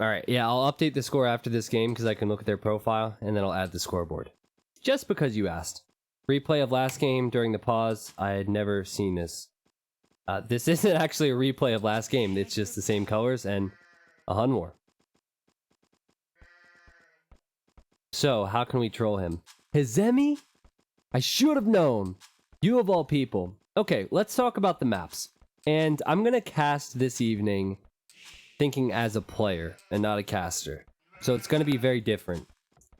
Alright, yeah, I'll update the score after this game because I can look at their profile, and then I'll add the scoreboard. Just because you asked. Replay of last game during the pause. I had never seen this. This isn't actually a replay of last game. It's just the same colors and a Hun War. So, how can we troll him? Hizemi? I should have known. You of all people. Okay, let's talk about the maps. And I'm going to cast this evening thinking as a player and not a caster. So it's going to be very different.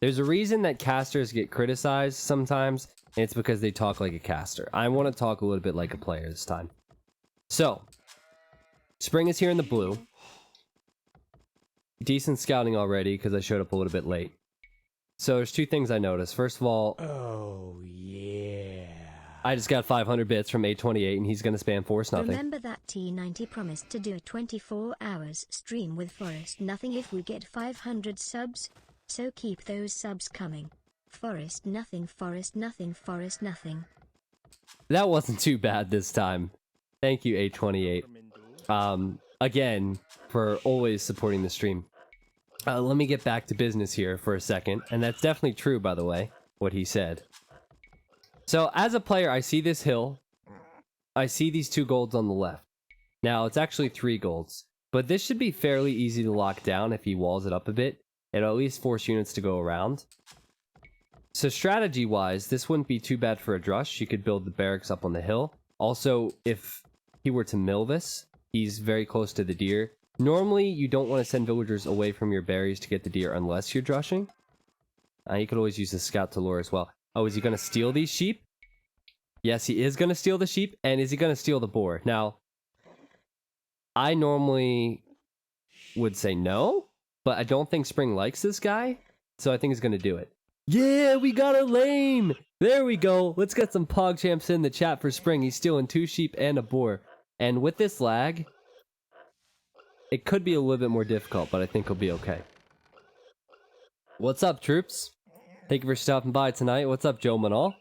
There's a reason that casters get criticized sometimes, and it's because they talk like a caster. I want to talk a little bit like a player this time. So, Spring is here in the blue. Decent scouting already because I showed up a little bit late. So there's two things I noticed. First of all, oh yeah, I just got 500 bits from A28 and he's going to spam Force Nothing. Remember that T90 promised to do a 24 hours stream with Forest Nothing if we get 500 subs? So keep those subs coming. Forest Nothing, Forest Nothing, Forest Nothing. That wasn't too bad this time. Thank you, A28. Again, for always supporting the stream. Let me get back to business here for a second. And that's definitely true, by the way, what he said. So, as a player, I see this hill. I see these 2 golds on the left. Now, it's actually 3 golds. But this should be fairly easy to lock down if he walls it up a bit. It'll at least force units to go around. So, strategy-wise, this wouldn't be too bad for a Drush. You could build the barracks up on the hill. Also, if he were to mill this, he's very close to the deer. Normally, you don't want to send villagers away from your berries to get the deer unless you're drushing. You could always use the scout to lure as well. Oh, is he going to steal these sheep? Yes, he is going to steal the sheep. And is he going to steal the boar? Now, I normally would say no, but I don't think Spring likes this guy. So I think he's going to do it. Yeah, we got a lame! There we go. Let's get some PogChamps in the chat for Spring. He's stealing 2 sheep and a boar. And with this lag, it could be a little bit more difficult, but I think he'll be okay. What's up, troops? Thank you for stopping by tonight. What's up, Joe Manal?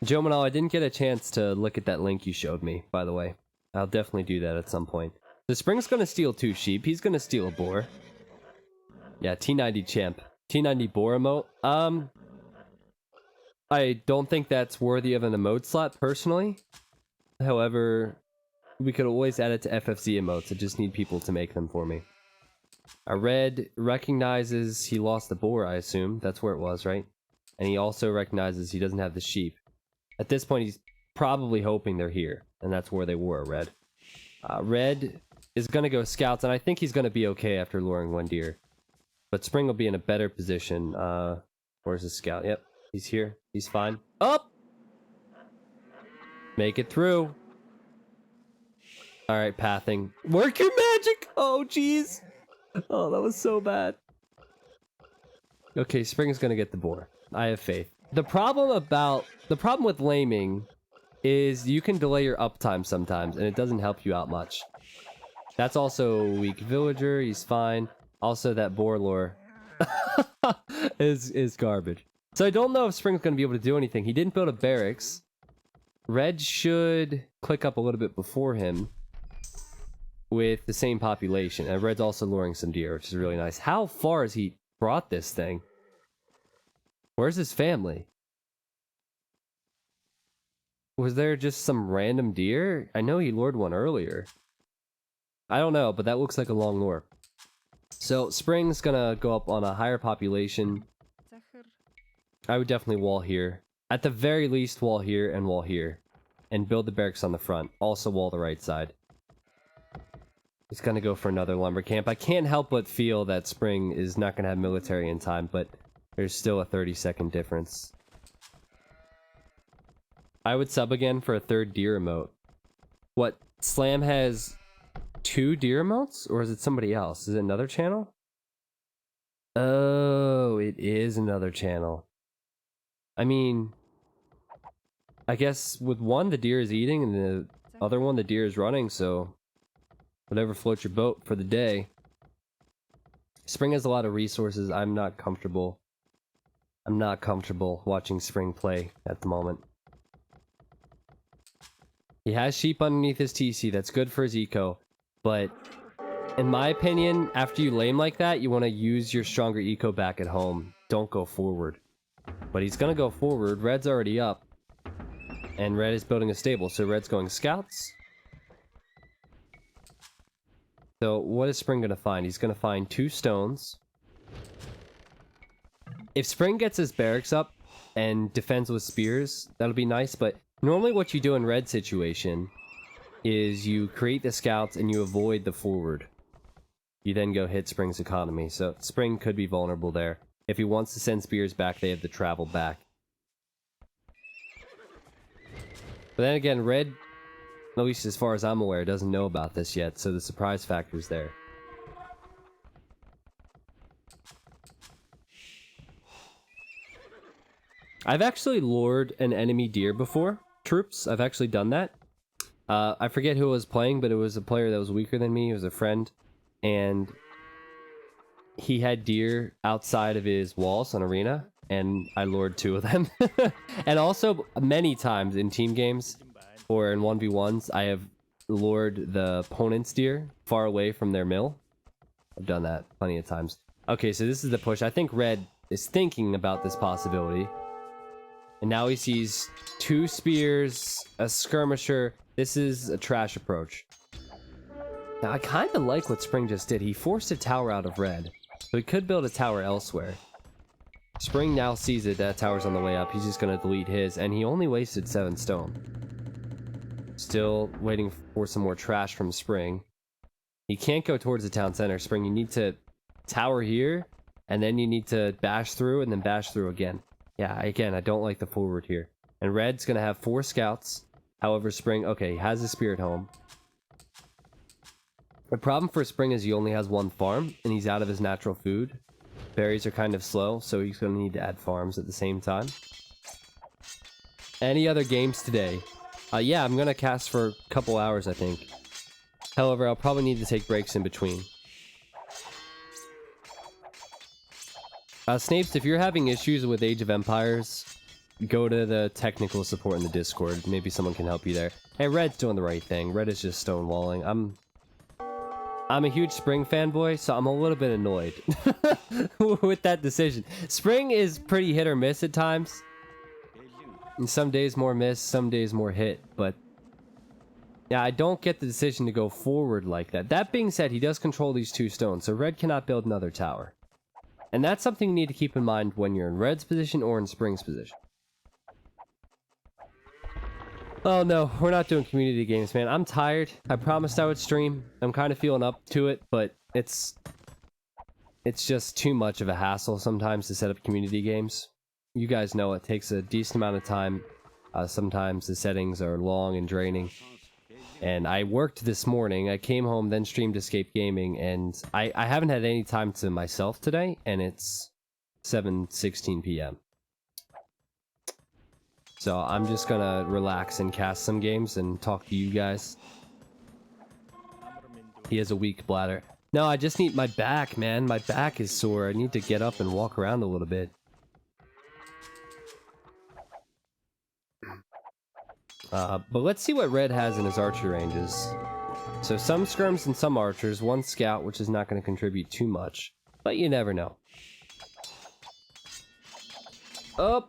Joe Manal, I didn't get a chance to look at that link you showed me, by the way. I'll definitely do that at some point. The Spring's gonna steal 2 sheep. He's gonna steal a boar. Yeah, T90 champ. T90 boar emote. I don't think that's worthy of an emote slot, personally. However, we could always add it to FFZ emotes. I just need people to make them for me. Red recognizes he lost the boar, I assume. That's where it was, right? And he also recognizes he doesn't have the sheep. At this point, he's probably hoping they're here. And that's where they were, Red. Red is going to go scouts, and I think he's going to be okay after luring 1 deer. But Spring will be in a better position. Where's the scout? Yep, he's here. He's fine. Up! Make it through. Alright, pathing. Work your magic! Oh, jeez! Oh, that was so bad. Okay, Spring's gonna get the boar. I have faith. The problem with laming is you can delay your uptime sometimes, and it doesn't help you out much. That's also a weak villager, he's fine. Also, that boar lore is garbage. So I don't know if Spring's gonna be able to do anything. He didn't build a barracks. Red should click up a little bit before him with the same population. And Red's also luring some deer, which is really nice. How far has he brought this thing? Where's his family? Was there just some random deer? I know he lured one earlier. I don't know, but that looks like a long lure. So Spring's gonna go up on a higher population. I would definitely wall here. At the very least, wall here and wall here. And build the barracks on the front. Also wall the right side. He's gonna go for another lumber camp. I can't help but feel that Spring is not gonna have military in time, but there's still a 30-second difference. I would sub again for a 3rd deer emote. What? Slam has 2 deer emotes? Or is it somebody else? Is it another channel? Oh, it is another channel. I mean, I guess with one the deer is eating and the other one the deer is running, so whatever floats your boat for the day. Spring has a lot of resources. I'm not comfortable watching Spring play at the moment. He has sheep underneath his TC. That's good for his eco. But In my opinion, after you lame like that, you want to use your stronger eco back at home. Don't go forward. But he's going to go forward. Red's already up. And red is building a stable. So red's going scouts. So what is Spring going to find? He's going to find 2 stones. If Spring gets his barracks up and defends with spears, that'll be nice. But normally what you do in red situation is you create the scouts and you avoid the forward. You then go hit Spring's economy. So Spring could be vulnerable there. If he wants to send spears back, they have to travel back. But then again, red, at least as far as I'm aware, doesn't know about this yet, so the surprise factor is there. I've actually lured an enemy deer before, troops. I've actually done that. I forget who was playing, but it was a player that was weaker than me. It was a friend. And he had deer outside of his walls on arena, and I lured 2 of them. And also, many times in team games or in 1v1s, I have lured the opponent's deer far away from their mill. I've done that plenty of times. Okay, so this is the push. I think red is thinking about this possibility. And now he sees 2 spears, a skirmisher. This is a trash approach. Now, I kind of like what Spring just did. He forced a tower out of red. So he could build a tower elsewhere. Spring now sees it, that tower's on the way up. He's just going to delete his, and he only wasted 7 stone. Still waiting for some more trash from Spring. He can't go towards the town center. Spring, you need to tower here, and then you need to bash through, and then bash through again. Yeah, again, I don't like the forward here. And red's going to have 4 scouts. However, Spring, okay, he has a spear at home. The problem for Spring is he only has 1 farm, and he's out of his natural food. Berries are kind of slow, so he's going to need to add farms at the same time. Any other games today? Yeah, I'm going to cast for a couple hours, I think. However, I'll probably need to take breaks in between. Snapes, if you're having issues with Age of Empires, go to the technical support in the Discord. Maybe someone can help you there. Hey, red's doing the right thing. Red is just stonewalling. I'm a huge Spring fanboy, so I'm a little bit annoyed with that decision. Spring is pretty hit or miss at times. And some days more miss, some days more hit. But yeah, I don't get the decision to go forward like that. That being said, he does control these 2 stones, so red cannot build another tower. And that's something you need to keep in mind when you're in red's position or in Spring's position. Oh no, we're not doing community games, man. I'm tired. I promised I would stream. I'm kind of feeling up to it, but it's just too much of a hassle sometimes to set up community games. You guys know it takes a decent amount of time. Sometimes the settings are long and draining. And I worked this morning. I came home, then streamed Escape Gaming, and I haven't had any time to myself today, and it's 7:16 p.m. So I'm just gonna relax and cast some games and talk to you guys. He has a weak bladder. No, I just need my back, man. My back is sore. I need to get up and walk around a little bit. But let's see what red has in his archer ranges. So some skirms and some archers, 1 scout, which is not going to contribute too much. But you never know. Oh!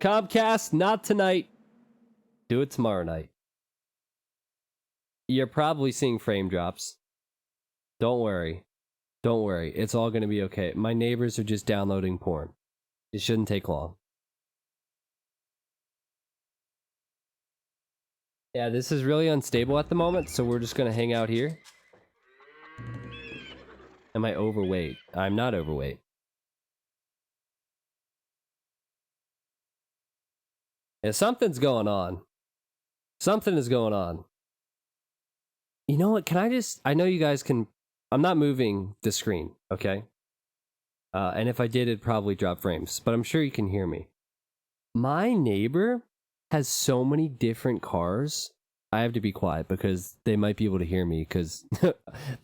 Comcast, not tonight. Do it tomorrow night. You're probably seeing frame drops. Don't worry. Don't worry. It's all going to be okay. My neighbors are just downloading porn. It shouldn't take long. Yeah, this is really unstable at the moment, so we're just going to hang out here. Am I overweight? I'm not overweight. Yeah, something's going on. Something is going on. You know what? I know you guys can... I'm not moving the screen, okay? And if I did, it'd probably drop frames. But I'm sure you can hear me. My neighbor has so many different cars. I have to be quiet because they might be able to hear me, because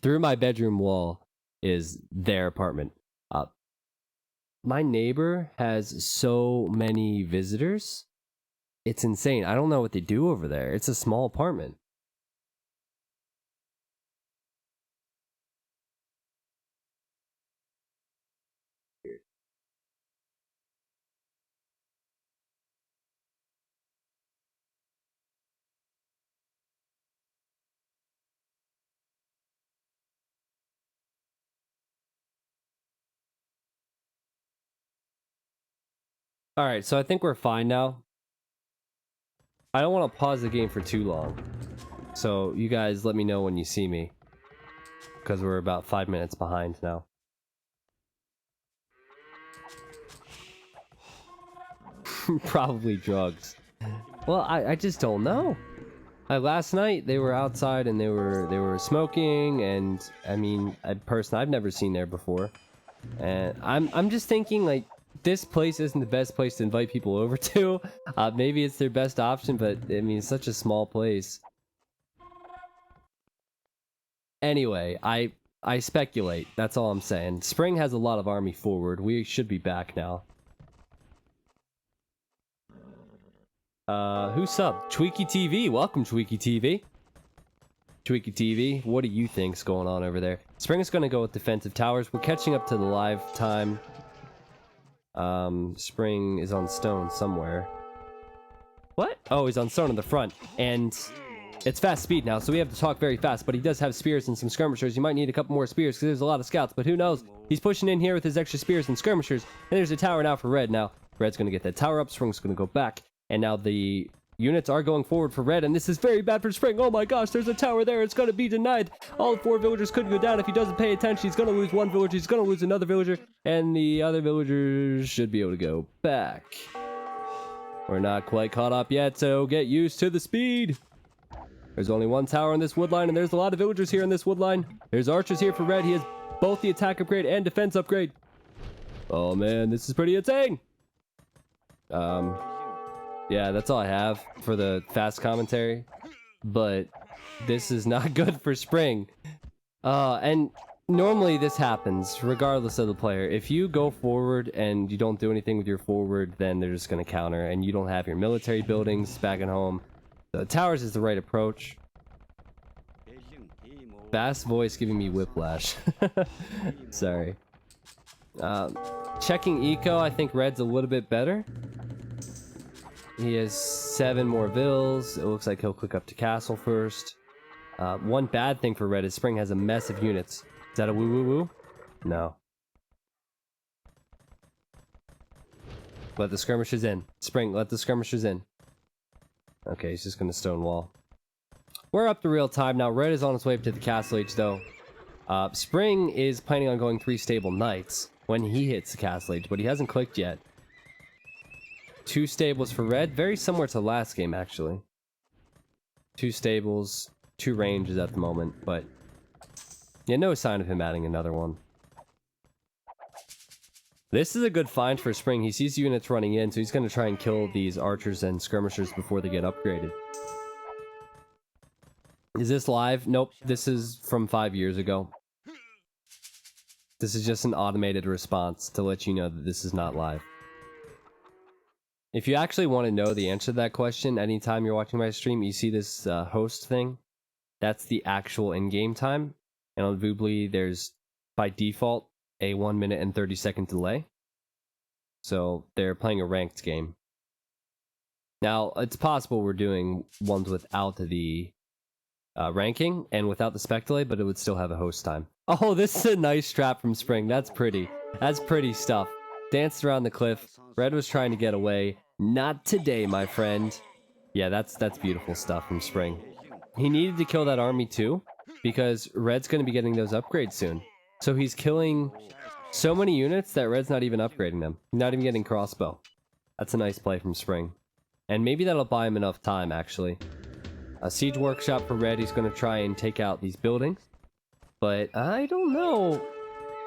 through my bedroom wall is their apartment. My neighbor has so many visitors. It's insane. I don't know what they do over there. It's a small apartment. Alright, so I think we're fine now. I don't want to pause the game for too long. So you guys let me know when you see me. Because we're about 5 minutes behind now. Probably drugs. Well, I just don't know. Last night they were outside and they were smoking, and I mean, a person I've never seen there before. And I'm just thinking, like, this place isn't the best place to invite people over to. Maybe it's their best option, but I mean, it's such a small place. Anyway, I speculate. That's all I'm saying. Spring has a lot of army forward. We should be back now. Who subbed? Tweaky TV. Welcome, Tweaky TV. Tweaky TV, what do you think's going on over there? Spring is going to go with defensive towers. We're catching up to the live time. Spring is on stone somewhere. What? Oh, he's on stone in the front. And it's fast speed now, so we have to talk very fast. But he does have spears and some skirmishers. You might need a couple more spears because there's a lot of scouts. But who knows? He's pushing in here with his extra spears and skirmishers. And there's a tower now for Red. Now, Red's going to get that tower up. Spring's going to go back. And now the units are going forward for Red, and this is very bad for Spring. Oh my gosh, there's a tower there. It's going to be denied. All 4 villagers could go down. If he doesn't pay attention, he's going to lose 1 villager. He's going to lose another villager, and the other villagers should be able to go back. We're not quite caught up yet, so get used to the speed. There's only 1 tower in this wood line, and there's a lot of villagers here in this wood line. There's archers here for Red. He has both the attack upgrade and defense upgrade. Oh man, this is pretty insane. Yeah, that's all I have for the fast commentary. But this is not good for Spring. And normally this happens, regardless of the player. If you go forward and you don't do anything with your forward, then they're just going to counter. And you don't have your military buildings back at home. The towers is the right approach. Fast voice giving me whiplash. Sorry. Checking eco, I think Red's a little bit better. He has 7 more vills. It looks like he'll click up to castle first. One bad thing for Red is Spring has a mess of units. Is that a woo-woo-woo? No. Let the skirmishers in. Spring, let the skirmishers in. Okay, he's just going to stonewall. We're up to real time now. Red is on its way up to the castle age, though. Spring is planning on going 3 stable knights when he hits the castle age, but he hasn't clicked yet. 2 stables for Red, very similar to last game actually. 2 stables, 2 ranges at the moment, but yeah, no sign of him adding another one. This is a good find for Spring. He sees units running in, so he's going to try and kill these archers and skirmishers before they get upgraded. Is this live? Nope, this is from 5 years ago. This is just an automated response to let you know that this is not live. If you actually want to know the answer to that question, anytime you're watching my stream, you see this host thing. That's the actual in-game time. And on Voobly, there's, by default, a 1 minute and 30-second delay. So they're playing a ranked game. Now, it's possible we're doing ones without the ranking and without the spec delay, but it would still have a host time. Oh, this is a nice trap from Spring. That's pretty. That's pretty stuff. Danced around the cliff. Red was trying to get away. Not today, my friend. Yeah, that's beautiful stuff from Spring. He needed to kill that army too, because Red's going to be getting those upgrades soon. So he's killing so many units that Red's not even upgrading them. Not even getting crossbow. That's a nice play from Spring. And maybe that'll buy him enough time, actually. A siege workshop for Red. He's going to try and take out these buildings. But I don't know.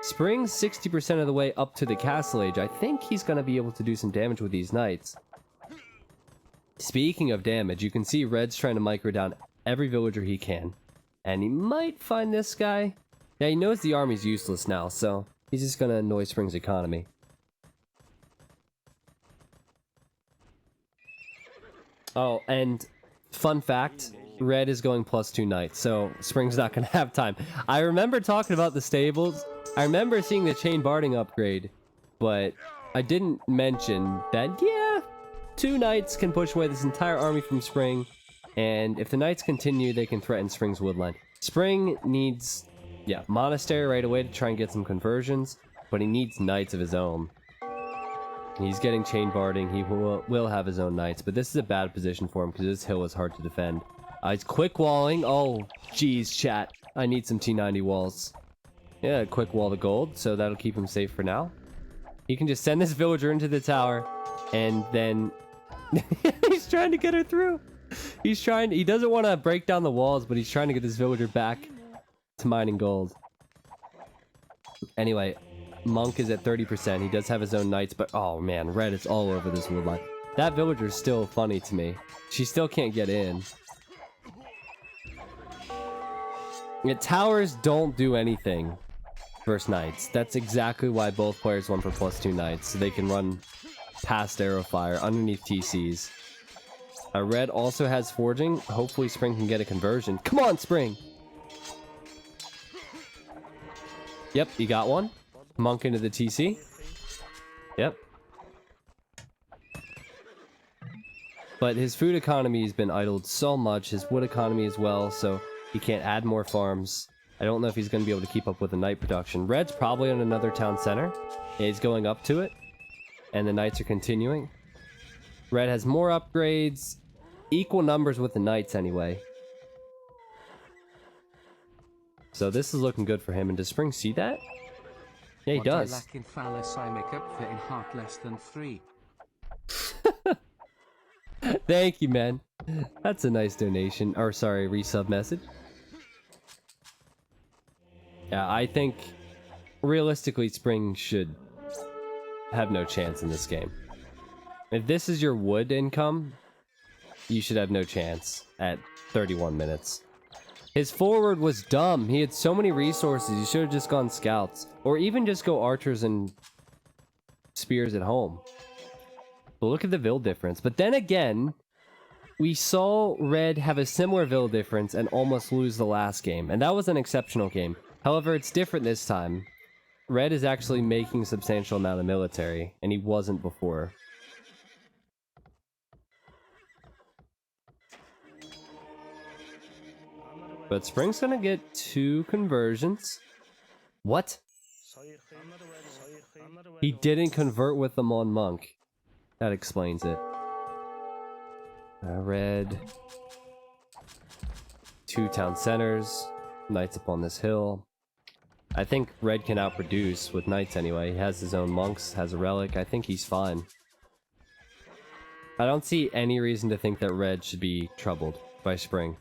Spring's 60% of the way up to the castle age. I think he's going to be able to do some damage with these knights. Speaking of damage, you can see Red's trying to micro down every villager he can. And he might find this guy. Yeah, he knows the army's useless now, so he's just going to annoy Spring's economy. Oh, and fun fact, Red is going +2 knights, so Spring's not going to have time. I remember talking about the stables. I remember seeing the chain barding upgrade, but I didn't mention that, yeah, 2 knights can push away this entire army from Spring, and if the knights continue, they can threaten Spring's woodline. Spring needs, yeah, monastery right away to try and get some conversions, but he needs knights of his own. He's getting chain barding. He will have his own knights, but this is a bad position for him because this hill is hard to defend. He's quick walling. Oh, geez, chat. I need some T90 walls. Yeah, quick wall the gold, so that'll keep him safe for now. He can just send this villager into the tower, and then he's trying to get her through. He doesn't want to break down the walls, but he's trying to get this villager back to mining gold. Anyway, Monk is at 30%. He does have his own knights, but oh man, red is all over this woodline. That villager is still funny to me. She still can't get in. Yeah, towers don't do anything versus knights. That's exactly why both players went for +2 knights, so they can run past arrow fire underneath TCs. Red also has forging. Hopefully Spring can get a conversion. Come on, Spring! Yep, he got one. Monk into the TC. Yep. But his food economy has been idled so much, his wood economy as well, so he can't add more farms. I don't know if he's going to be able to keep up with the knight production. Red's probably on another town center. He's going up to it, and the knights are continuing. Red has more upgrades, equal numbers with the knights anyway. So this is looking good for him. And does Spring see that? Yeah, he does. What I lack in phallus, I make up for in heart less than 3. Thank you, man. That's a nice donation. Or sorry, resub message. Yeah, I think realistically Spring should have no chance in this game. If this is your wood income, you should have no chance at 31 minutes. His forward was dumb. He had so many resources. He should have just gone scouts. Or even just go archers and spears at home. But look at the build difference. But then again, we saw Red have a similar build difference and almost lose the last game. And that was an exceptional game. However, it's different this time. Red is actually making a substantial amount of military, and he wasn't before. But Spring's gonna get 2 conversions. What? He didn't convert with them on Monk. That explains it. Red. 2 town centers. Knights upon this hill. I think Red can outproduce with knights anyway. He has his own monks, has a relic. I think he's fine. I don't see any reason to think that Red should be troubled by Spring.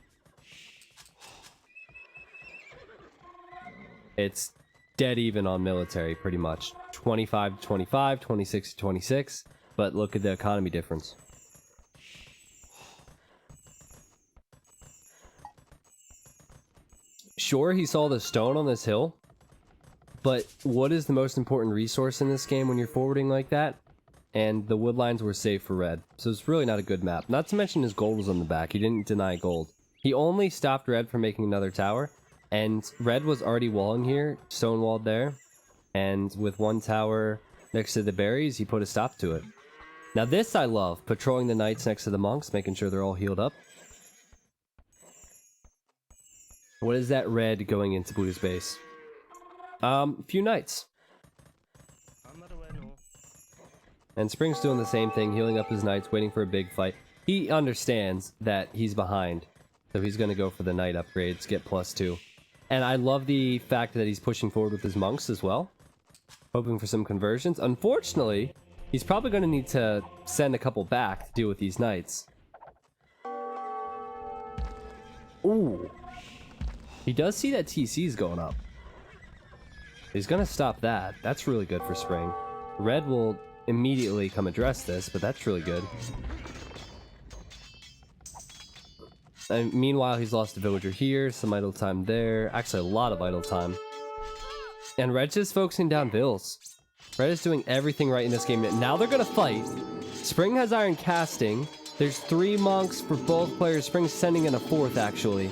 It's dead even on military, pretty much. 25 to 25, 26 to 26. But look at the economy difference. Sure, he saw the stone on this hill. But what is the most important resource in this game when you're forwarding like that? And the wood lines were safe for Red. So it's really not a good map. Not to mention his gold was on the back. He didn't deny gold. He only stopped Red from making another tower. And Red was already walling here, stonewalled there, and with 1 tower next to the berries, he put a stop to it. Now this I love, patrolling the knights next to the monks, making sure they're all healed up. What is that Red going into Blue's base? Few knights. And Spring's doing the same thing, healing up his knights, waiting for a big fight. He understands that he's behind, so he's going to go for the knight upgrades, get +2. And I love the fact that he's pushing forward with his monks as well. Hoping for some conversions. Unfortunately, he's probably going to need to send a couple back to deal with these knights. Ooh. He does see that TC's going up. He's going to stop that. That's really good for Spring. Red will immediately come address this, but that's really good. And meanwhile, he's lost a villager here, some idle time there. Actually, a lot of idle time. And Red's just focusing down bills. Red is doing everything right in this game. Now they're going to fight. Spring has iron casting. There's 3 monks for both players. Spring's sending in a 4th, actually.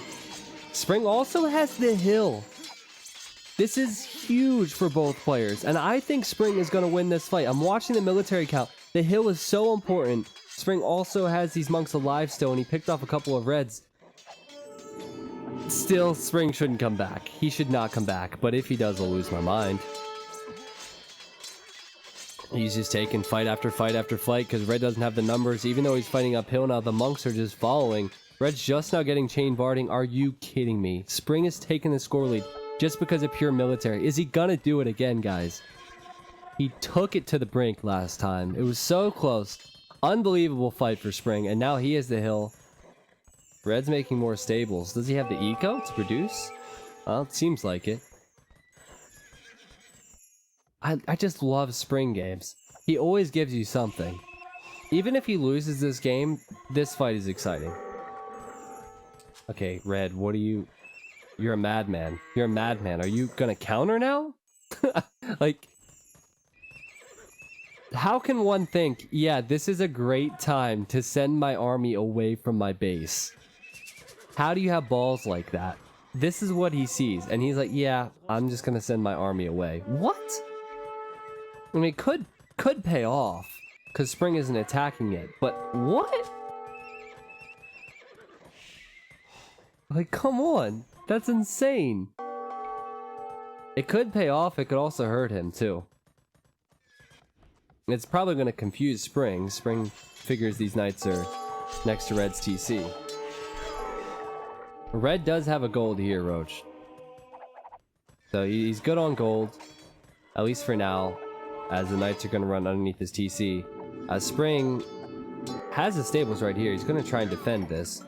Spring also has the hill. This is huge for both players. And I think Spring is going to win this fight. I'm watching the military count. The hill is so important. Spring also has these monks alive still, and he picked off a couple of reds. Still, Spring shouldn't come back. He should not come back, but if he does, I'll lose my mind. He's just taking fight after fight after fight because Red doesn't have the numbers. Even though he's fighting uphill now, the monks are just following. Red's just now getting chain barding. Are you kidding me? Spring is taking the score lead just because of pure military. Is he gonna do it again, guys? He took it to the brink last time. It was so close. Unbelievable fight for Spring, and now he has the hill. Red's making more stables. Does he have the eco to produce? Well, it seems like it. I just love Spring games. He always gives you something. Even if he loses this game, this fight is exciting. Okay, Red, what are you... You're a madman. You're a madman. Are you gonna counter now? Like... How can one think, yeah, this is a great time to send my army away from my base? How do you have balls like that? This is what he sees, and he's like, yeah, I'm just gonna send my army away. What? I mean, it could pay off, because Spring isn't attacking it, but what? Like, come on. That's insane. It could pay off, it could also hurt him, too. It's probably going to confuse Spring. Spring figures these knights are next to Red's TC. Red does have a gold here, Roach. So he's good on gold, at least for now, as the knights are going to run underneath his TC. Spring has the stables right here. He's going to try and defend this.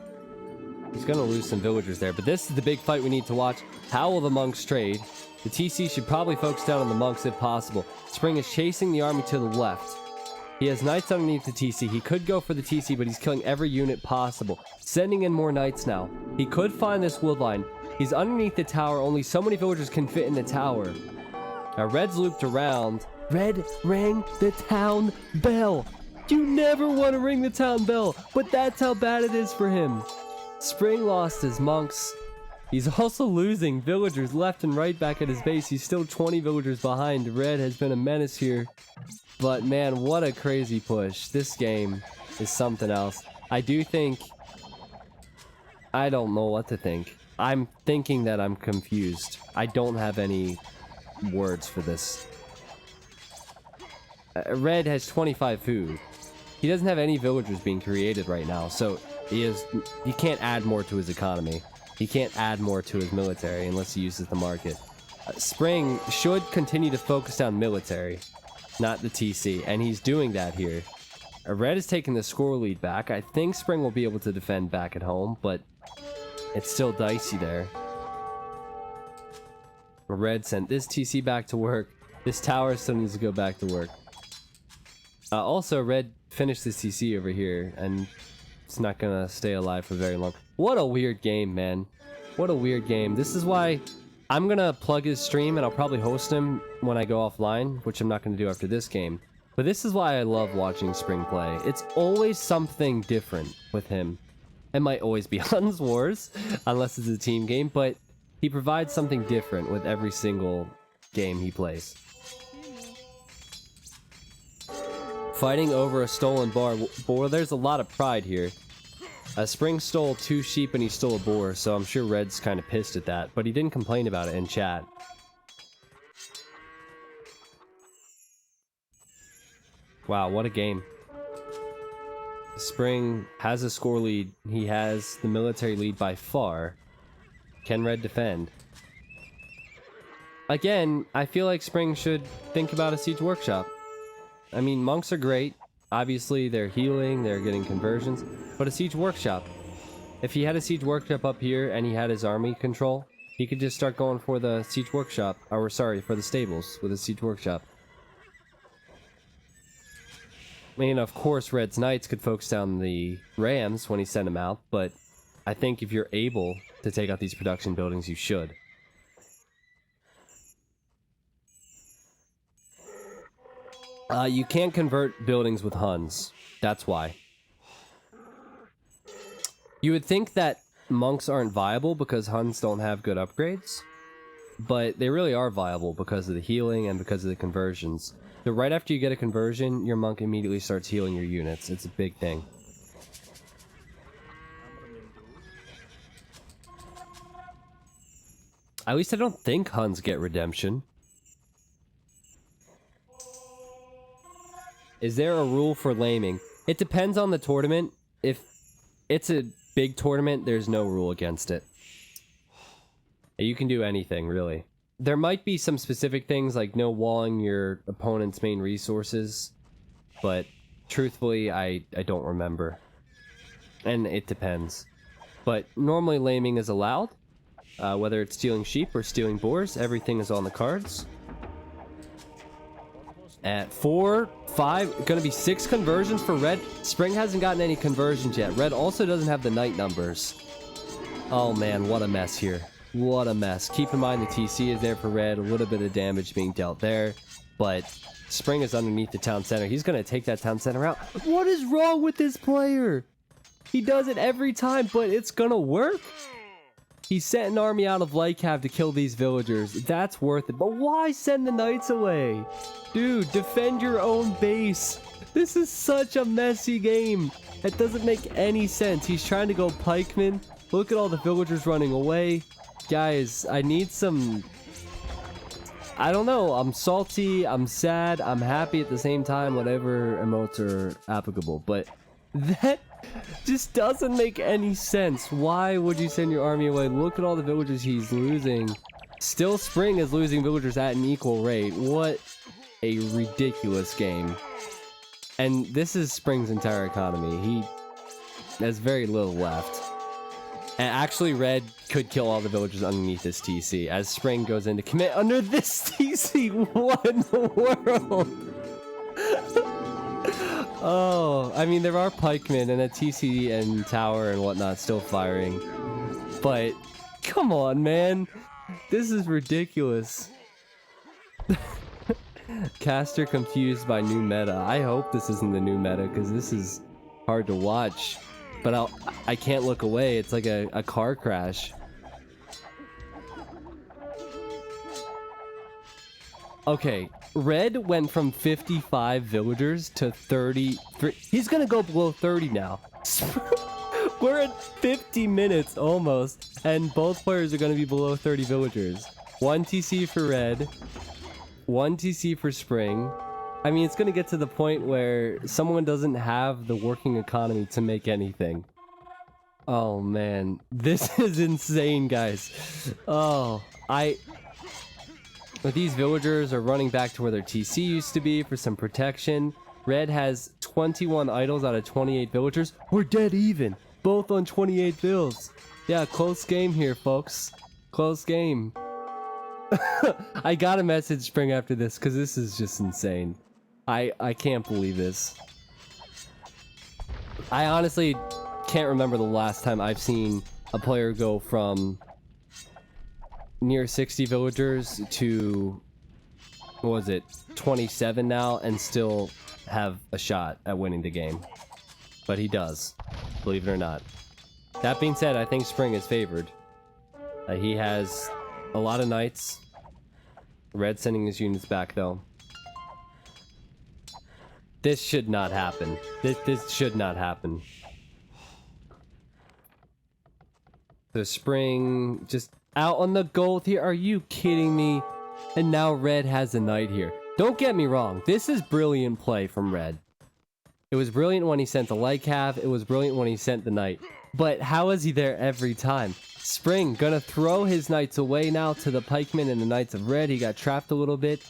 He's going to lose some villagers there, but this is the big fight we need to watch. How will the monks trade? The TC should probably focus down on the monks if possible. Spring is chasing the army to the left. He has knights underneath the TC. He could go for the TC, but he's killing every unit possible. Sending in more knights now. He could find this wood line. He's underneath the tower. Only so many villagers can fit in the tower. Now Red's looped around. Red rang the town bell. You never want to ring the town bell, but that's how bad it is for him. Spring lost his monks. He's also losing villagers left and right back at his base. He's still 20 villagers behind. Red has been a menace here. But man, what a crazy push. This game is something else. I do think... I don't know what to think. I'm thinking that I'm confused. I don't have any words for this. Red has 25 food. He doesn't have any villagers being created right now, so he can't add more to his economy. He can't add more to his military unless he uses the market. Spring should continue to focus down military, not the TC, and he's doing that here. Red is taking the score lead back. I think Spring will be able to defend back at home, but it's still dicey there. Red sent this TC back to work. This tower still needs to go back to work. Also, Red finished this TC over here, and it's not gonna stay alive for very long. What a weird game, man. What a weird game. This is why I'm gonna plug his stream and I'll probably host him when I go offline, which I'm not gonna do after this game. But this is why I love watching Spring play. It's always something different with him. It might always be Huns Wars, unless it's a team game, but he provides something different with every single game he plays. Fighting over a stolen boar, there's a lot of pride here. Spring stole 2 sheep and he stole a boar, so I'm sure Red's kind of pissed at that, but he didn't complain about it in chat. Wow, what a game. Spring has a score lead. He has the military lead by far. Can Red defend? Again, I feel like Spring should think about a siege workshop. I mean, monks are great. Obviously, they're healing, they're getting conversions. But a siege workshop. If he had a siege workshop up here and he had his army control, he could just start going for the siege workshop. Or, sorry, for the stables with a siege workshop. I mean, of course, Red's knights could focus down the rams when he sent them out, but I think if you're able to take out these production buildings, you should. You can't convert buildings with Huns. That's why. You would think that monks aren't viable because Huns don't have good upgrades, but they really are viable because of the healing and because of the conversions. So right after you get a conversion, your monk immediately starts healing your units. It's a big thing. At least I don't think Huns get redemption. Is there a rule for laming? It depends on the tournament. If it's a big tournament, there's no rule against it. You can do anything, really. There might be some specific things like no walling your opponent's main resources, but truthfully, I don't remember. And it depends. But normally laming is allowed. Whether it's stealing sheep or stealing boars, everything is on the cards. At 4, 5, gonna be 6 conversions for red. Spring hasn't gotten any conversions yet. Red also doesn't have the night numbers. Oh man, what a mess here. What a mess. Keep in mind the TC is there for red, a little bit of damage being dealt there, but Spring is underneath the town center. He's gonna take that town center out. What is wrong with this player? He does it every time, but it's gonna work. He sent an army out of Lycav to kill these villagers. That's worth it. But why send the knights away? Dude, defend your own base. This is such a messy game. It doesn't make any sense. He's trying to go pikeman. Look at all the villagers running away. Guys, I need some... I don't know. I'm salty. I'm sad. I'm happy at the same time. Whatever emotes are applicable. But that... just doesn't make any sense. Why would you send your army away? Look at all the villagers he's losing. Still, Spring is losing villagers at an equal rate. What a ridiculous game. And this is Spring's entire economy. He has very little left. And actually, Red could kill all the villagers underneath this TC. As Spring goes in to commit under this TC. What in the world? Oh, I mean, there are pikemen and a TC and tower and whatnot still firing. But, come on, man. This is ridiculous. Caster confused by new meta. I hope this isn't the new meta, because this is hard to watch. But I can't look away. It's like a car crash. Okay, Red went from 55 villagers to 33. He's gonna go below 30 now. We're at 50 minutes almost, and both players are gonna be below 30 villagers. 1 TC for Red, 1 TC for Spring. I mean, it's gonna get to the point where someone doesn't have the working economy to make anything. Oh man, this is insane, guys. Oh, But these villagers are running back to where their TC used to be for some protection. Red has 21 idols out of 28 villagers. We're dead even. Both on 28 bills. Yeah, close game here, folks. Close game. I gotta message Spring after this, because this is just insane. I can't believe this. I honestly can't remember the last time I've seen a player go from near 60 villagers to, what was it, 27 now, and still have a shot at winning the game. But he does, believe it or not. That being said, I think Spring is favored. He has a lot of knights. Red sending his units back, though. This should not happen. This should not happen. The Spring just out on the gold here. Are you kidding me? And now Red has a knight here. Don't get me wrong. This is brilliant play from Red. It was brilliant when he sent the Lycav. It was brilliant when he sent the knight. But how is he there every time? Spring gonna throw his knights away now to the pikemen and the knights of Red. He got trapped a little bit.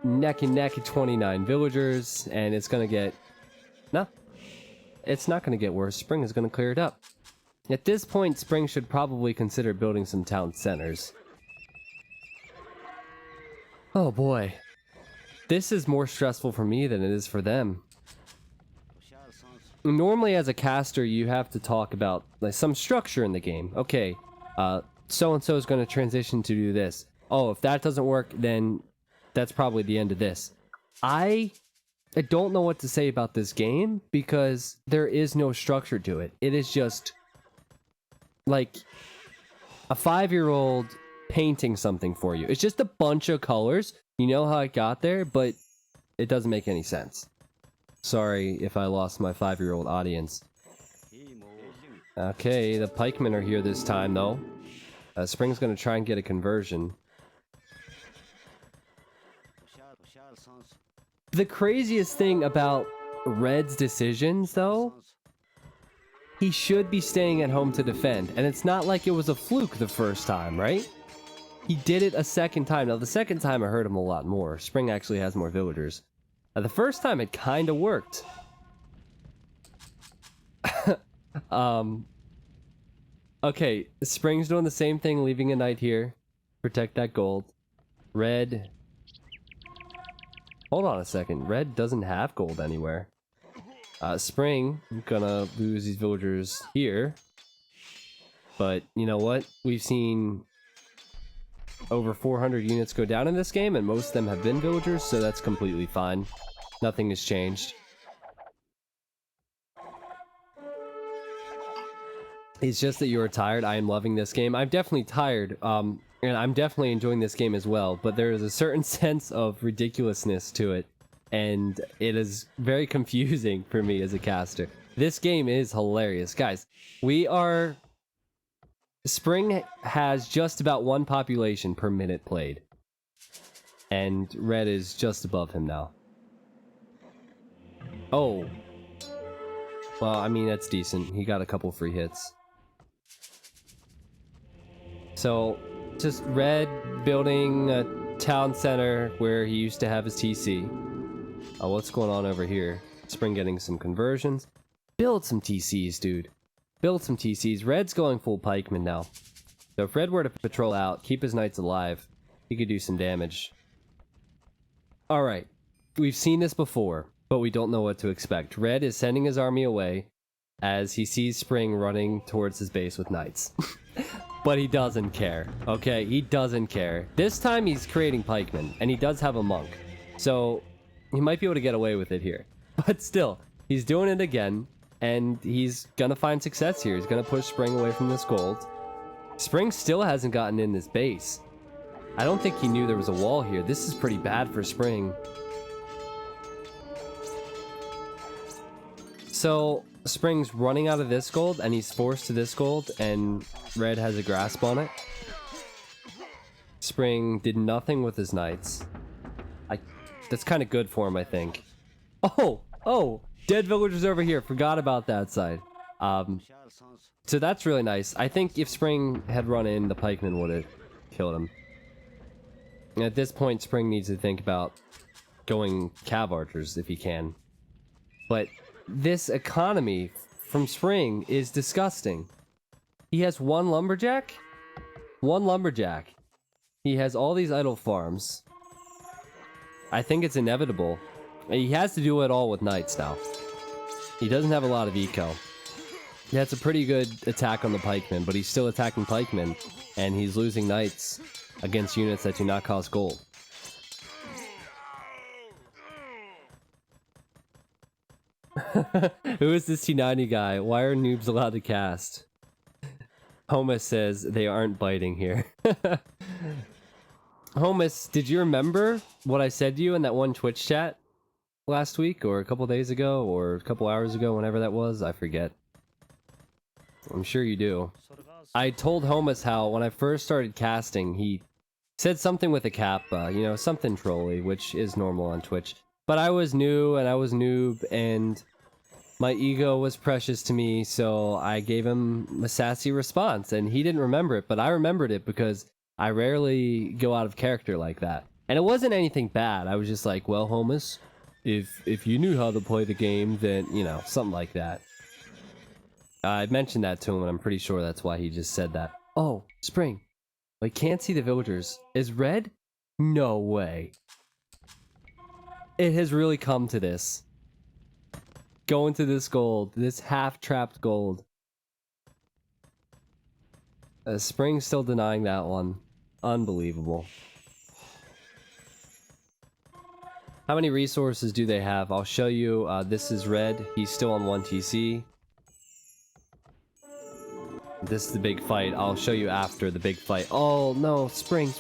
Neck and neck at 29 villagers. And it's gonna get... No. It's not gonna get worse. Spring is gonna clear it up. At this point, Spring should probably consider building some town centers. Oh boy. This is more stressful for me than it is for them. Normally as a caster, you have to talk about like some structure in the game. Okay, so-and-so is going to transition to do this. Oh, if that doesn't work, then that's probably the end of this. I don't know what to say about this game because there is no structure to it. It is just like a 5-year-old painting something for you. It's just a bunch of colors. You know how it got there, but it doesn't make any sense. Sorry if I lost my 5-year-old audience. Okay, the pikemen are here this time, though. Spring's gonna try and get a conversion. The craziest thing about Red's decisions, though, he should be staying at home to defend. And it's not like it was a fluke the first time, right? He did it a second time. Now, the second time I hurt him a lot more. Spring actually has more villagers. The first time it kind of worked. Okay, Spring's doing the same thing, leaving a knight here. Protect that gold. Red... Hold on a second. Red doesn't have gold anywhere. Spring, gonna lose these villagers here. But, you know what? We've seen over 400 units go down in this game, and most of them have been villagers, so that's completely fine. Nothing has changed. It's just that you're tired. I am loving this game. I'm definitely tired, and I'm definitely enjoying this game as well, but there is a certain sense of ridiculousness to it, and it is very confusing for me as a caster. This game is hilarious. Guys, Spring has just about 1 population per minute played, and Red is just above him now. Oh. Well, I mean, that's decent. He got a couple free hits. So, just Red building a town center where he used to have his TC. Oh, what's going on over here? Spring getting some conversions. Build some TCs, dude. Build some TCs. Red's going full pikeman now. So if Red were to patrol out, keep his knights alive, he could do some damage. Alright. We've seen this before, but we don't know what to expect. Red is sending his army away as he sees Spring running towards his base with knights. But he doesn't care, okay? He doesn't care. This time he's creating pikemen, and he does have a monk. So he might be able to get away with it here. But still, he's doing it again, and he's gonna find success here. He's gonna push Spring away from this gold. Spring still hasn't gotten in this base. I don't think he knew there was a wall here. This is pretty bad for Spring. So Spring's running out of this gold, and he's forced to this gold, and Red has a grasp on it. Spring did nothing with his knights. That's kind of good for him, I think. Oh! Dead villagers over here. Forgot about that side. So that's really nice. I think if Spring had run in, the pikeman would have killed him. And at this point, Spring needs to think about going cav archers if he can. But this economy from Spring is disgusting. He has 1 lumberjack? 1 lumberjack. He has all these idle farms. I think it's inevitable. He has to do it all with knights now. He doesn't have a lot of eco. That's a pretty good attack on the pikemen, but he's still attacking pikemen, and he's losing knights against units that do not cost gold. Who is this T90 guy? Why are noobs allowed to cast? Homus says they aren't biting here. Homus, did you remember what I said to you in that one Twitch chat last week, or a couple days ago, or a couple hours ago, whenever that was? I forget. I'm sure you do. I told Homus how when I first started casting, he said something with a kappa, you know, something trolly, which is normal on Twitch. But I was new, and I was noob, and my ego was precious to me, so I gave him a sassy response, and he didn't remember it, but I remembered it because I rarely go out of character like that. And it wasn't anything bad. I was just like, well, Homus, if you knew how to play the game, then, you know, something like that. I mentioned that to him, and I'm pretty sure that's why he just said that. Oh, Spring. I can't see the villagers. Is Red? No way. It has really come to this. Going to this gold. This half-trapped gold. Spring's still denying that one. Unbelievable. How many resources do they have? I'll show you. This is Red. He's still on 1 TC. This is the big fight. I'll show you after the big fight. Oh, no. Spring!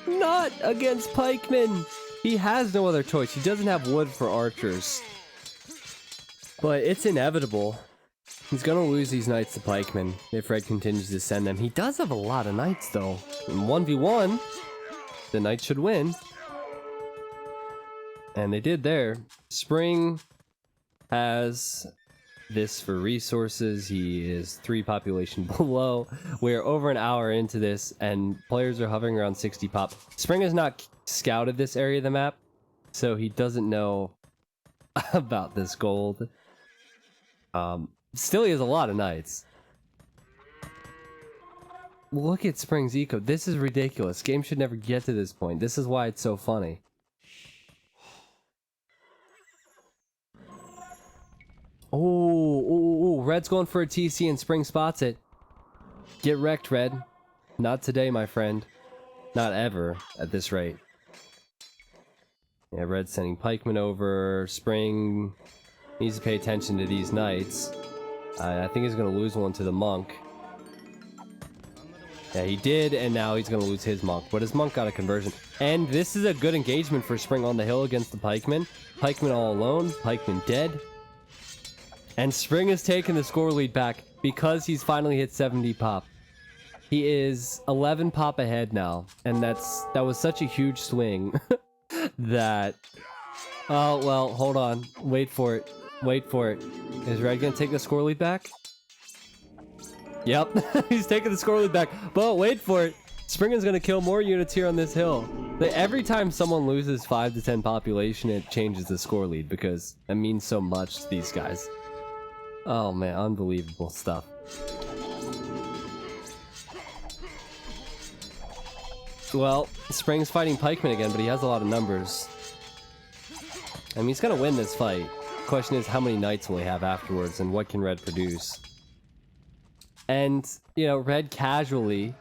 Not against pikemen! He has no other choice. He doesn't have wood for archers. But it's inevitable. He's gonna lose these knights to pikemen if Red continues to send them. He does have a lot of knights, though. In 1v1, the knight should win. And they did there. Spring has this for resources. He is 3 population below. We're over an hour into this, and players are hovering around 60 pop. Spring has not scouted this area of the map, so he doesn't know about this gold. Still, he has a lot of knights. Look at Spring's eco. This is ridiculous. Game should never get to this point. This is why it's so funny. Oh, Red's going for a TC and Spring spots it. Get wrecked, Red. Not today, my friend. Not ever, at this rate. Yeah, Red's sending pikemen over. Spring needs to pay attention to these knights. I think he's going to lose one to the monk. Yeah, he did, and now he's going to lose his monk. But his monk got a conversion. And this is a good engagement for Spring on the hill against the pikemen. Pikemen all alone. Pikemen dead. And Spring has taken the score lead back because he's finally hit 70 pop. He is 11 pop ahead now. And that was such a huge swing that... Oh, well, hold on. Wait for it. Wait for it. Is Red going to take the score lead back? Yep, he's taking the score lead back. But wait for it. Spring is going to kill more units here on this hill. Every time someone loses 5 to 10 population, it changes the score lead because it means so much to these guys. Oh man, unbelievable stuff. Well, Spring's fighting pikemen again, but he has a lot of numbers. I mean, he's going to win this fight. Question is, how many knights will he have afterwards, and what can Red produce? And, you know, Red casually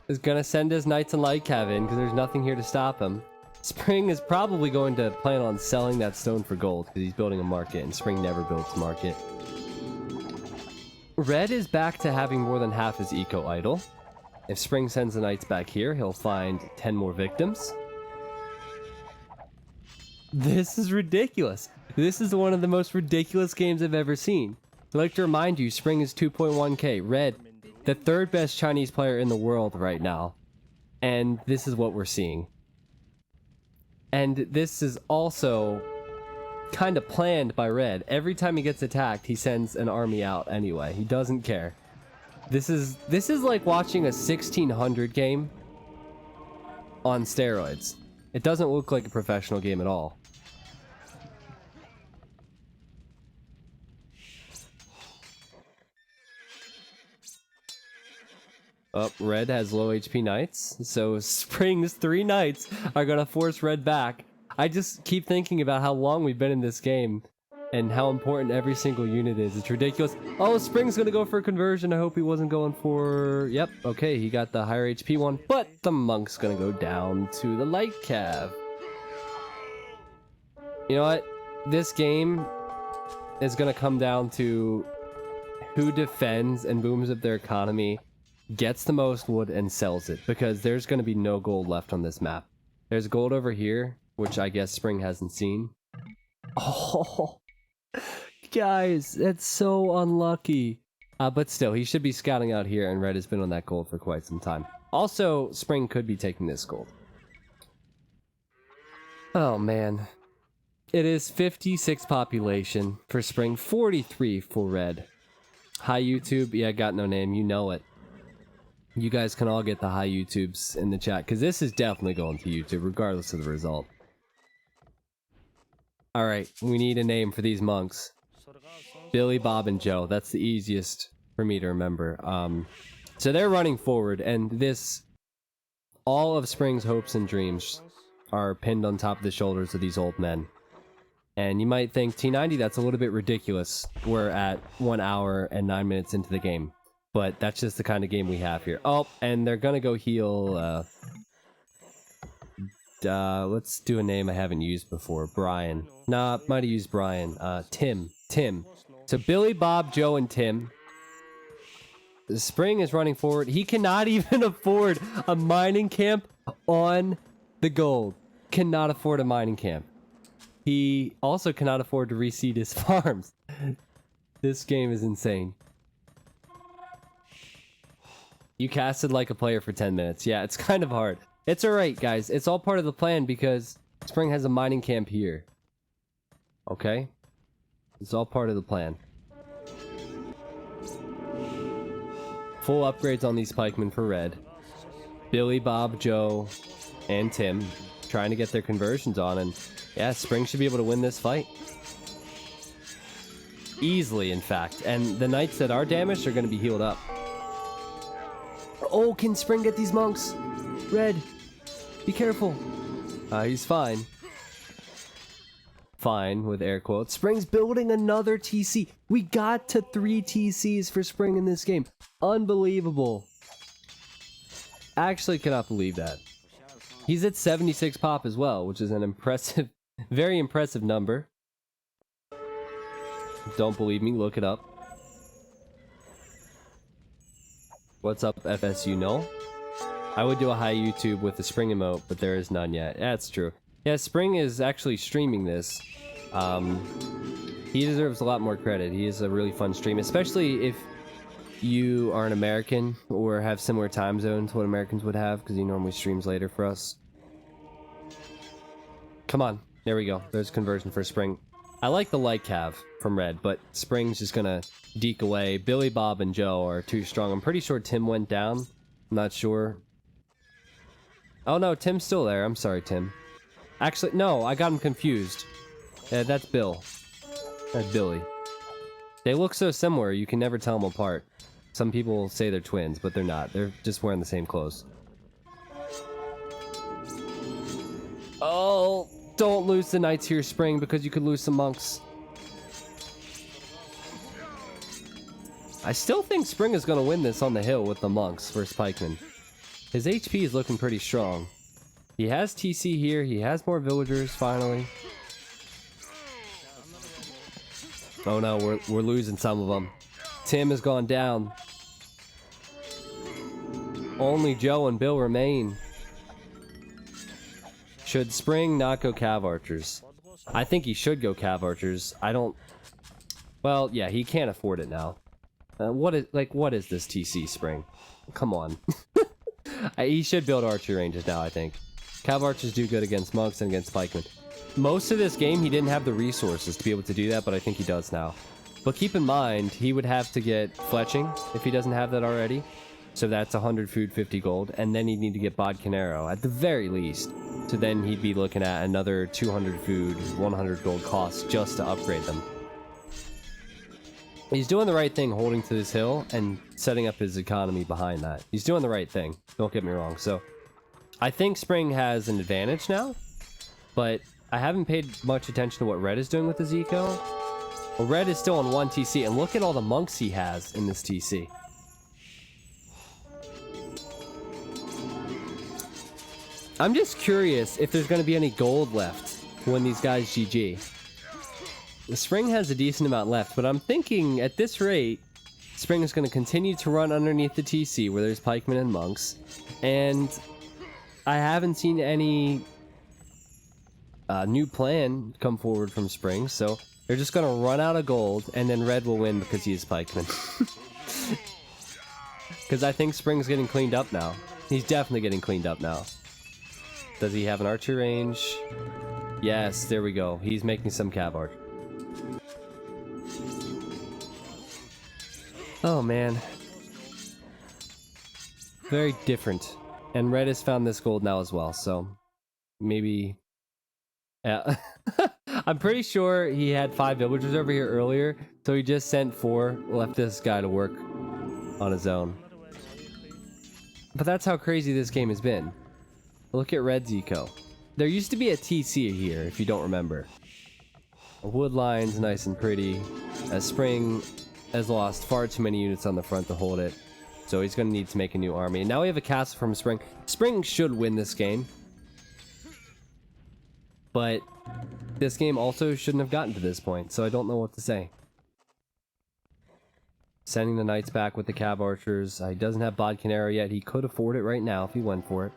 is going to send his knights and light cav in because there's nothing here to stop him. Spring is probably going to plan on selling that stone for gold because he's building a market, and Spring never builds market. Red is back to having more than half his eco idle. If Spring sends the knights back here, he'll find 10 more victims. This is ridiculous. This is one of the most ridiculous games I've ever seen. I'd like to remind you, Spring is 2.1k. Red, the 3rd best Chinese player in the world right now. And this is what we're seeing. And this is also kind of planned by Red. Every time he gets attacked, he sends an army out anyway. He doesn't care. This is like watching a 1600 game on steroids. It doesn't look like a professional game at all. Oh, Red has low HP knights, so Spring's 3 knights are gonna force Red back. I just keep thinking about how long we've been in this game and how important every single unit is. It's ridiculous. Oh, Spring's gonna go for a conversion. I hope he wasn't going for... Yep, okay, he got the higher HP one, but the monk's gonna go down to the light cav. You know what? This game is gonna come down to who defends and booms up their economy, gets the most wood, and sells it, because there's going to be no gold left on this map. There's gold over here, which I guess Spring hasn't seen. Oh, guys, that's so unlucky. But still, he should be scouting out here, and Red has been on that gold for quite some time. Also, Spring could be taking this gold. Oh, man. It is 56 population for Spring, 43 for Red. Hi, YouTube. Yeah, got no name. You know it. You guys can all get the high YouTubes in the chat, because this is definitely going to YouTube, regardless of the result. Alright, we need a name for these monks. Billy, Bob, and Joe. That's the easiest for me to remember. So they're running forward, and this... all of Spring's hopes and dreams are pinned on top of the shoulders of these old men. And you might think, T90, that's a little bit ridiculous. We're at 1 hour and 9 minutes into the game. But that's just the kind of game we have here. Oh, and they're gonna go heal, let's do a name I haven't used before. Brian. Nah, might have used Brian. Tim. So Billy, Bob, Joe, and Tim. Spring is running forward. He cannot even afford a mining camp on the gold. Cannot afford a mining camp. He also cannot afford to reseed his farms. This game is insane. You casted like a player for 10 minutes. Yeah, it's kind of hard. It's alright, guys. It's all part of the plan because Spring has a mining camp here. Okay? It's all part of the plan. Full upgrades on these pikemen for red. Billy, Bob, Joe, and Tim trying to get their conversions on, and yeah, Spring should be able to win this fight. Easily, in fact. And the knights that are damaged are going to be healed up. Oh, can Spring get these monks? Red, be careful. He's fine. Fine, with air quotes. Spring's building another TC. We got to 3 TCs for Spring in this game. Unbelievable. Actually cannot believe that. He's at 76 pop as well, which is an impressive, very impressive number. Don't believe me, look it up. What's up, FSU? No? I would do a high YouTube with the Spring emote, but there is none yet. That's true. Yeah, Spring is actually streaming this. He deserves a lot more credit. He is a really fun stream, especially if you are an American or have similar time zones to what Americans would have, because he normally streams later for us. Come on. There we go. There's conversion for Spring. I like the light cav from red, but Spring's just gonna deke away. Billy, Bob, and Joe are too strong. I'm pretty sure Tim went down. I'm not sure. Oh no, Tim's still there. I'm sorry, Tim. Actually, no, I got him confused. Yeah, that's Bill. That's Billy. They look so similar, you can never tell them apart. Some people say they're twins, but they're not. They're just wearing the same clothes. Oh, don't lose the knights here, Spring, because you could lose some monks. I still think Spring is going to win this on the hill with the monks versus pikemen. His HP is looking pretty strong. He has TC here. He has more villagers, finally. Oh no, we're losing some of them. Tim has gone down. Only Joe and Bill remain. Should Spring not go cav archers? I think he should go cav archers. I don't... Well, yeah, he can't afford it now. What is this TC, Spring? Come on. He should build archery ranges now, I think. Cav archers do good against monks and against pikemen. Most of this game, he didn't have the resources to be able to do that, but I think he does now. But keep in mind, he would have to get fletching if he doesn't have that already. So that's 100 food, 50 gold, and then he'd need to get Bodcanero at the very least. So then he'd be looking at another 200 food, 100 gold costs just to upgrade them. He's doing the right thing holding to this hill and setting up his economy behind that. He's doing the right thing, don't get me wrong. So I think Spring has an advantage now, but I haven't paid much attention to what Red is doing with his eco. Well, Red is still on 1 TC, and look at all the monks he has in this TC. I'm just curious if there's going to be any gold left when these guys GG. The Spring has a decent amount left, but I'm thinking at this rate, Spring is going to continue to run underneath the TC where there's pikemen and monks, and I haven't seen any new plan come forward from Spring, so they're just going to run out of gold, and then Red will win because he is pikeman. Because I think Spring's getting cleaned up now. He's definitely getting cleaned up now. Does he have an archer range? Yes, there we go. He's making some cav archer. Oh man. Very different. And Red has found this gold now as well, so maybe... Yeah. I'm pretty sure he had 5 villagers over here earlier, so he just sent 4, left this guy to work on his own. But that's how crazy this game has been. Look at Red's eco. There used to be a TC here, if you don't remember. A wood line's nice and pretty. Spring has lost far too many units on the front to hold it, so he's going to need to make a new army. And now we have a castle from Spring. Spring should win this game. But this game also shouldn't have gotten to this point, so I don't know what to say. Sending the knights back with the cav archers. He doesn't have Bodcanero yet. He could afford it right now if he went for it.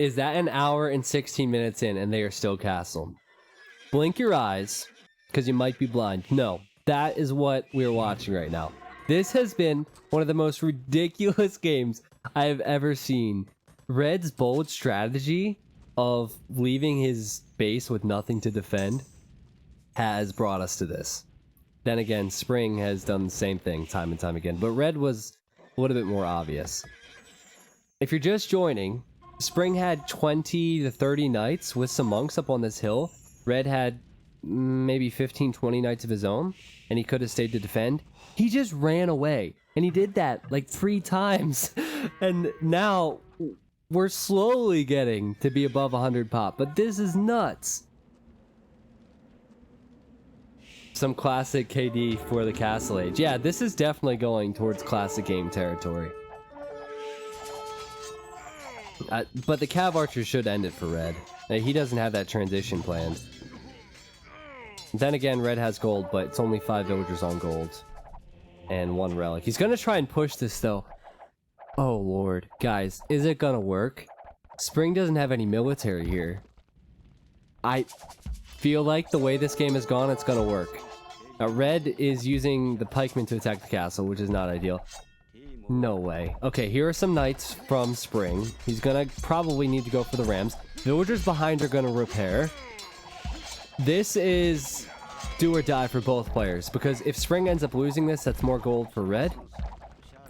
Is that an hour and 16 minutes in and they are still castled? Blink your eyes, because you might be blind. No, that is what we're watching right now. This has been one of the most ridiculous games I have ever seen. Red's bold strategy of leaving his base with nothing to defend has brought us to this. Then again, Spring has done the same thing time and time again, but Red was a little bit more obvious. If you're just joining, Spring had 20 to 30 knights with some monks up on this hill. Red had maybe 15, 20 knights of his own, and he could have stayed to defend. He just ran away, and he did that like 3 times. And now we're slowly getting to be above 100 pop, but this is nuts. Some classic KD for the Castle Age. Yeah, this is definitely going towards classic game territory. But the Cav Archer should end it for Red. He doesn't have that transition planned. Then again, Red has gold, but it's only 5 villagers on gold. And 1 relic. He's gonna try and push this though. Oh lord. Guys, is it gonna work? Spring doesn't have any military here. I feel like the way this game has gone, it's gonna work. Red is using the pikemen to attack the castle, which is not ideal. No way. Okay, here are some knights from Spring. He's gonna probably need to go for the rams. Villagers behind are gonna repair. This is do or die for both players, because if Spring ends up losing this, that's more gold for Red.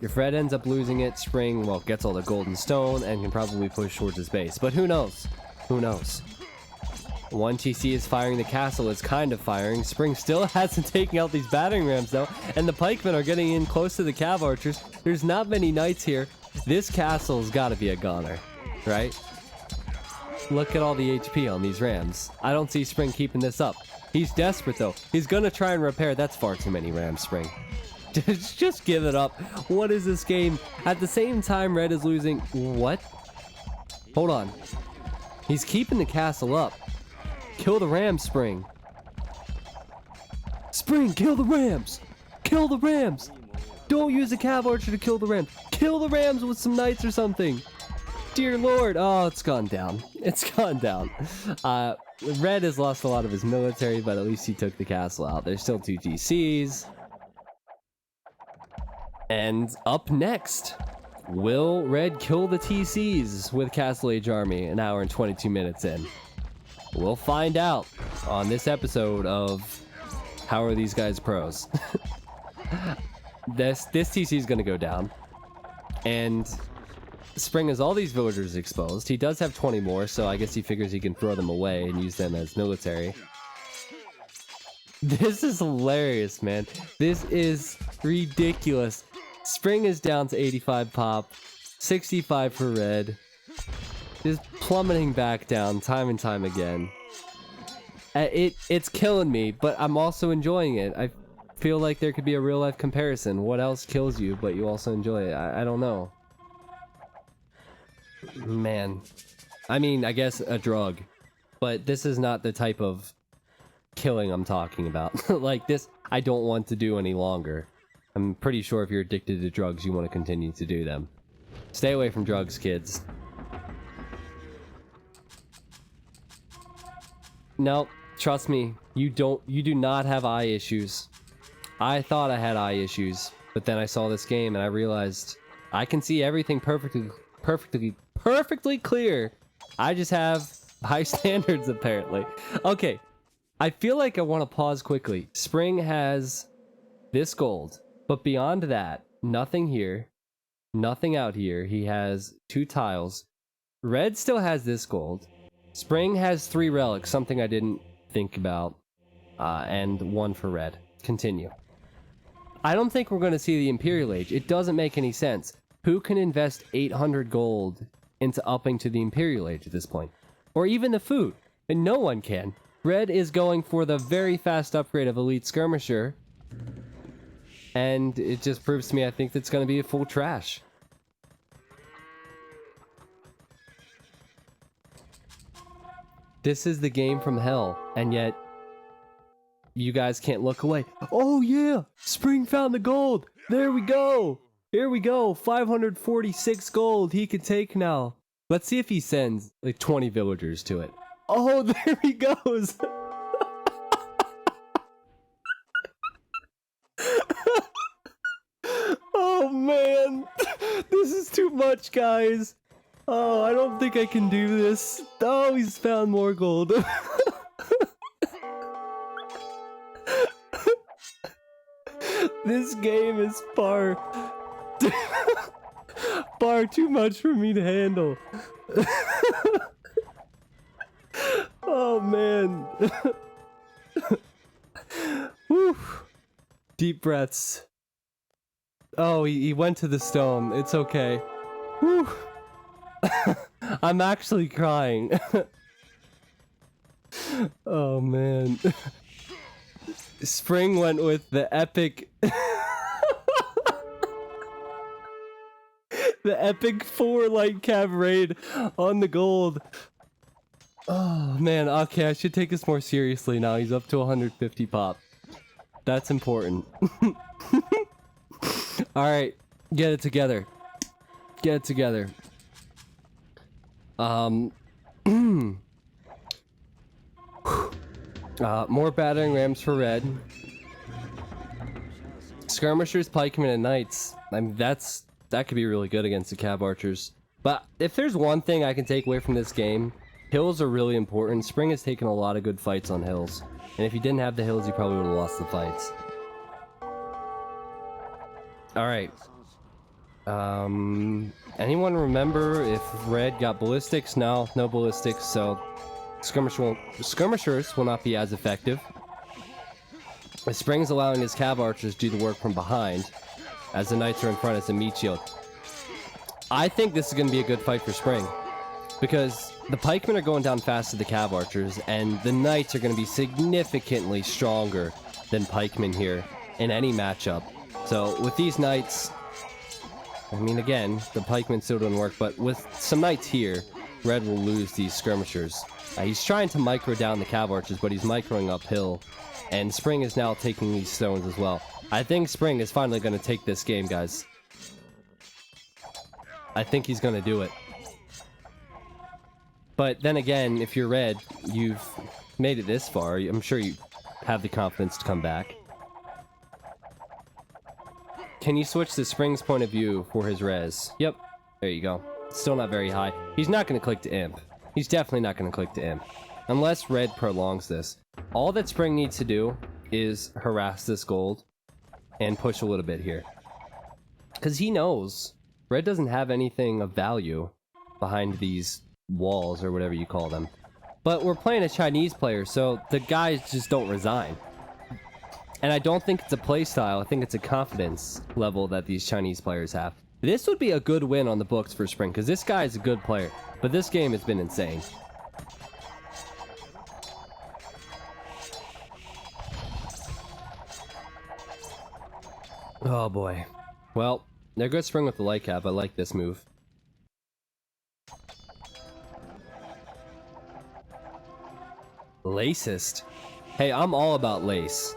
If Red ends up losing it, Spring, well, gets all the golden stone and can probably push towards his base. But who knows? Who knows? 1 TC is firing, the castle is kind of firing. Spring still hasn't taken out these battering rams though, and the pikemen are getting in close to the cav archers. There's not many knights here. This castle's gotta be a goner, right? Look at all the HP on these rams. I don't see Spring keeping this up. He's desperate though. He's gonna try and repair. That's far too many rams, Spring. Just give it up. What is this game? At the same time, Red is losing. What? Hold on. He's keeping the castle up. Kill the rams, Spring. Spring, kill the rams. Kill the rams. Don't use a cav archer to kill the rams. Kill the rams with some knights or something. Dear Lord. Oh, it's gone down. It's gone down. Red has lost a lot of his military, but at least he took the castle out. There's still 2 GCs. And up next, will Red kill the TCs with Castle Age Army an hour and 22 minutes in? We'll find out on this episode of How Are These Guys Pros? This TC is going to go down. And Spring has all these villagers exposed. He does have 20 more, so I guess he figures he can throw them away and use them as military. This is hilarious, man. This is ridiculous. Spring is down to 85 pop, 65 for Red. Just plummeting back down time and time again. It's killing me, but I'm also enjoying it. I feel like there could be a real life comparison. What else kills you, but you also enjoy it? I don't know. Man. I mean, I guess a drug. But this is not the type of killing I'm talking about. Like this, I don't want to do any longer. I'm pretty sure if you're addicted to drugs, you want to continue to do them. Stay away from drugs, kids. No, trust me, you do not have eye issues. I thought I had eye issues, but then I saw this game and I realized I can see everything perfectly clear. I just have high standards apparently. Okay, I feel like I want to pause quickly. Spring has this gold, but beyond that, nothing here, nothing out here. He has 2 tiles. Red still has this gold. Spring has 3 relics, something I didn't think about, and 1 for Red. Continue. I don't think we're going to see the Imperial Age. It doesn't make any sense. Who can invest 800 gold into upping to the Imperial Age at this point? Or even the food? And no one can. Red is going for the very fast upgrade of Elite Skirmisher, and it just proves to me I think that's going to be a full trash. This is the game from hell, and yet you guys can't look away. Oh yeah! Spring found the gold! There we go! Here we go! 546 gold he can take now. Let's see if he sends like 20 villagers to it. Oh, there he goes! Oh man, this is too much, guys. Oh, I don't think I can do this. Oh, he's found more gold. This game is far too much for me to handle. Oh man. Whew. Deep breaths. Oh, he went to the stone. It's okay. Whew. I'm actually crying. Oh man. Spring went with the epic the epic 4 light cab raid on the gold. Oh man, okay, I should take this more seriously now. He's up to 150 pop. That's important. Alright, get it together. Get it together. More battering rams for red. Skirmishers, pikemen, and knights. I mean, that could be really good against the cab archers. But if there's one thing I can take away from this game, hills are really important. Spring has taken a lot of good fights on hills. And if he didn't have the hills, he probably would have lost the fights. Alright. Anyone remember if red got ballistics? No ballistics, so skirmishers will not be as effective. The Spring's allowing his cab archers to do the work from behind, as the knights are in front as a meat shield. I think this is going to be a good fight for Spring, because the pikemen are going down fast to the cab archers, and the knights are going to be significantly stronger than pikemen here in any matchup. So with these knights, I mean, again, the pikemen still don't work, but with some knights here, red will lose these skirmishers. He's trying to micro down the cab archers, but he's microing uphill, and Spring is now taking these stones as well. I think Spring is finally going to take this game, guys. I think he's going to do it. But then again, if you're red, you've made it this far. I'm sure you have the confidence to come back. Can you switch to Spring's point of view for his res? Yep. There you go. Still not very high. He's not going to click to imp. He's definitely not going to click to imp. Unless red prolongs this. All that Spring needs to do is harass this gold and push a little bit here. Because he knows red doesn't have anything of value behind these walls or whatever you call them. But we're playing a Chinese player, so the guys just don't resign. And I don't think it's a playstyle, I think it's a confidence level that these Chinese players have. This would be a good win on the books for Spring, because this guy is a good player. But this game has been insane. Oh boy. Well, there goes Spring with the light cap. I like this move. Lacist. Hey, I'm all about lace.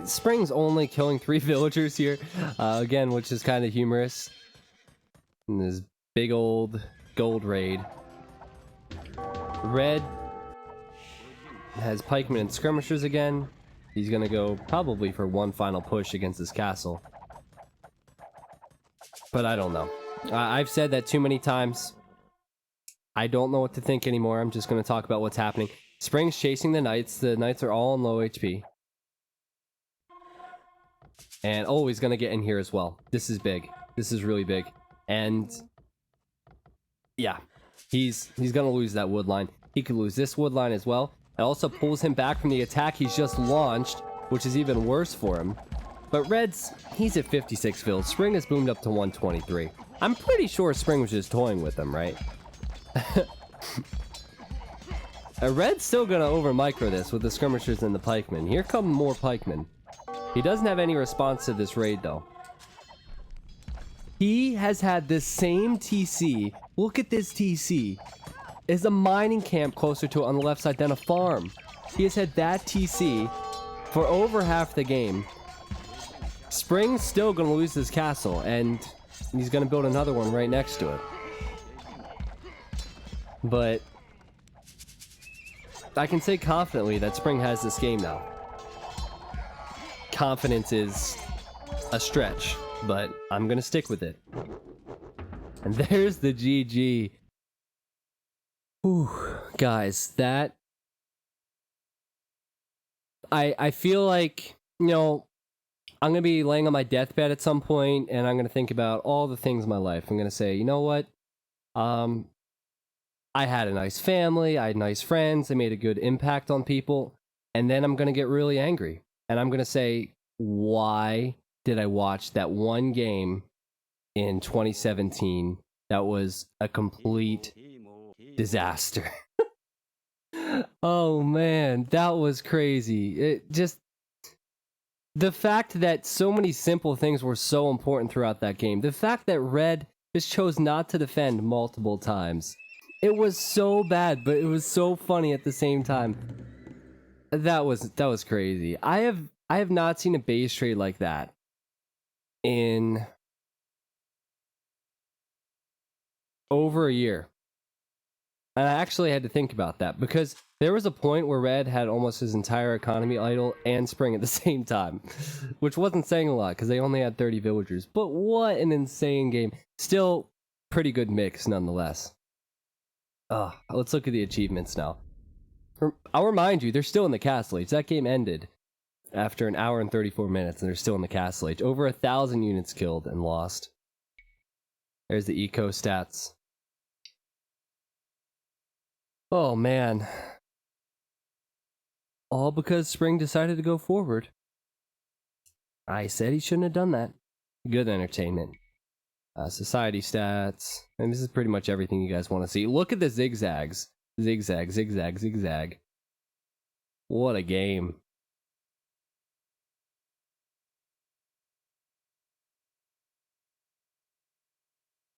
Spring's only killing 3 villagers here, again, which is kind of humorous. In this big old gold raid. Red has pikemen and skirmishers again. He's gonna go probably for one final push against this castle. But I don't know. I've said that too many times. I don't know what to think anymore. I'm just gonna talk about what's happening. Spring's chasing the knights. The knights are all on low HP. And oh, he's gonna get in here as well. This is big. This is really big. And yeah, he's gonna lose that wood line. He could lose this wood line as well. It also pulls him back from the attack he's just launched, which is even worse for him. But Red's, he's at 56 fills. Spring has boomed up to 123. I'm pretty sure Spring was just toying with him, right? Red's still gonna over micro this with the skirmishers and the pikemen. Here come more pikemen. He doesn't have any response to this raid though. He has had this same TC. Look at this TC. Is a mining camp closer to it on the left side than a farm. He has had that TC for over half the game. Spring's still gonna lose this castle, and he's gonna build another one right next to it. But I can say confidently that Spring has this game now. confidence is a stretch, but I'm gonna stick with it. And there's the GG. Whew, guys, that... I feel like, you know, I'm gonna be laying on my deathbed at some point, and I'm gonna think about all the things in my life. I'm gonna say, you know what? I had a nice family, I had nice friends, I made a good impact on people, and then I'm gonna get really angry. And I'm gonna say, why did I watch that one game in 2017 that was a complete disaster? Oh man, that was crazy. It just... the fact that so many simple things were so important throughout that game. The fact that Red just chose not to defend multiple times. It was so bad, but it was so funny at the same time. That was crazy. I have not seen a base trade like that in over a year. And I actually had to think about that because there was a point where Red had almost his entire economy idle and Spring at the same time, which wasn't saying a lot because they only had 30 villagers. But what an insane game. Still pretty good mix nonetheless. Let's look at the achievements now. I'll remind you, they're still in the Castle Age. That game ended after an hour and 34 minutes, and they're still in the Castle Age. Over 1,000 units killed and lost. There's the eco stats. Oh, man. All because Spring decided to go forward. I said he shouldn't have done that. Good entertainment. Society stats. And this is pretty much everything you guys want to see. Look at the zigzags. Zigzag, zigzag, zigzag. What a game.